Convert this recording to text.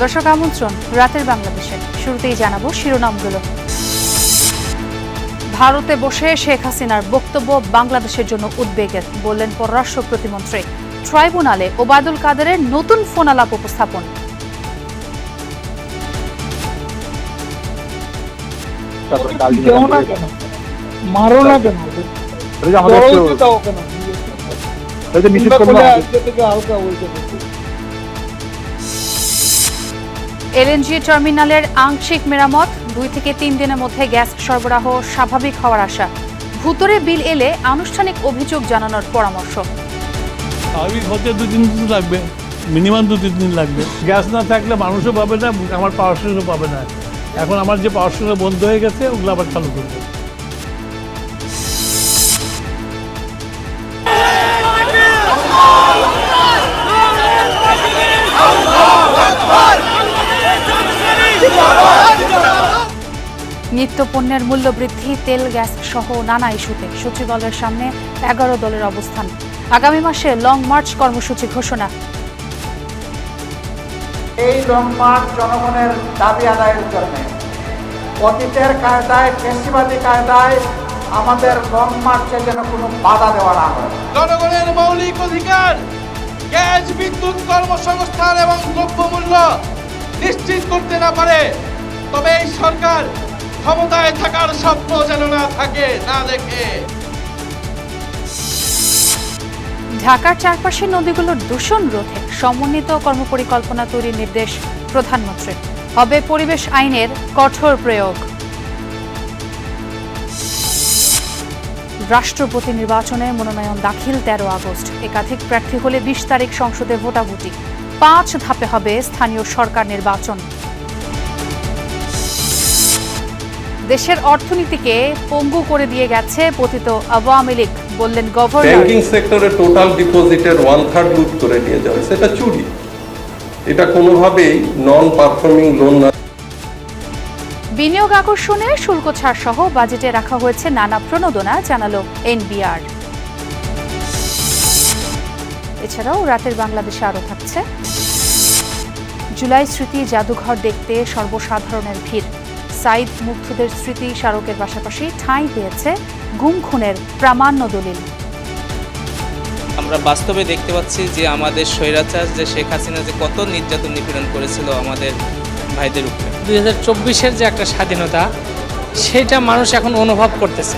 দর্শক আমন্ত্রণ রাতের বাংলাদেশে। শুরুতেই জানাবো শিরোনামগুলো। ভারতে বসে শেখ হাসিনার বক্তব্য বাংলাদেশের জন্য উদ্বেগের, বললেন পররাষ্ট্র প্রতিমন্ত্রী। ট্রাইব্যুনালে ওবায়দুল কাদেরের নতুন ফোন আলাপ উপস্থাপন। এলএনজি টার্মিনালের আংশিক মেরামত, 2 থেকে 3 দিনের মধ্যে গ্যাস সরবরাহ স্বাভাবিক হওয়ার আশা। ভুতুরে বিল এলে আনুষ্ঠানিক অভিযোগ জানানোর পরামর্শ। স্বাভাবিক হতে 2-3 দিন লাগবে, মিনিমাম 2-3 দিন লাগবে। গ্যাস না থাকলে মানুষও পাবে না, আমার পাওয়ার স্টেশনও পাবে না। এখন আমার যে পাওয়ার স্টেশন বন্ধ হয়ে গেছে, ওগুলো আবার চালু করবো। নিত্যপণ্যের মূল্য বৃদ্ধি, তেল গ্যাস সহ নানা ইস্যুতে সচিবালয়ের সামনে 11 দলের অবস্থান। আগামী মাসে লং মার্চ কর্মসূচি ঘোষণা। এই লং মার্চ জনগণের দাবি আদায়ের জন্য। অতীতের কায়দায়, ফেসিবাদী কায়দায় আমাদের লং মার্চে যেন কোনো বাধা দেওয়া না হয়। জনগণের মৌলিক অধিকার গ্যাস, বিদ্যুৎ, কর্মসংস্থান এবং দ্রব্যমূল্য নিশ্চিত করতে না পারে, তবে এই সরকার ক্ষমতায় থাকার স্বপ্ন যেন না থাকে, না দেখে। ঢাকার চারপাশের নদীগুলোর দূষণ রোধে সমন্বিত কর্মপরিকল্পনা তৈরির নির্দেশ প্রধানমন্ত্রীর। হবে পরিবেশ আইনের কঠোর প্রয়োগ। রাষ্ট্রপতি নির্বাচনে মনোনয়ন দাখিল 13 আগস্ট। একাধিক প্রার্থী হলে 20 তারিখ সংসদে ভোটাভুটি। 5 ধাপে হবে স্থানীয় সরকার নির্বাচন। দেশের অর্থনীতিকে পঙ্গু করে দিয়ে গেছে পতিত আওয়ামী লীগ, বললেন গভর্নর। ব্যাংকিং সেক্টরে টোটাল ডিপোজিটের 1/3 লুট করে নিয়ে যাওয়া, সেটা চুরি। এটা কোনোভাবেই নন পারফর্মিং লোন না। বিনিয়োগ আকর্ষণে শুল্ক ছাড় সহ বাজেটে রাখা হয়েছে নানা প্রণোদনা, জানালো এনবিআর। এছাড়াও রাতের বাংলাদেশে আরো থাকছে। জুলাই স্মৃতি জাদুঘর দেখতে সর্বসাধারণের ভিড়। সাইদ মুগ্ধদের স্মৃতি স্মারকের পাশাপাশি ঠাঁই পেয়েছে গুম খুনের প্রামাণ্য দলিল। আমরা বাস্তবে দেখতে পাচ্ছি যে আমাদের স্বৈরাচার যে শেখ হাসিনা যে কত নির্যাতন নিপীড়ন করেছিল আমাদের ভাইদের উপরে। 2024-এর যে একটা স্বাধীনতা, সেটা মানুষ এখন অনুভব করতেছে।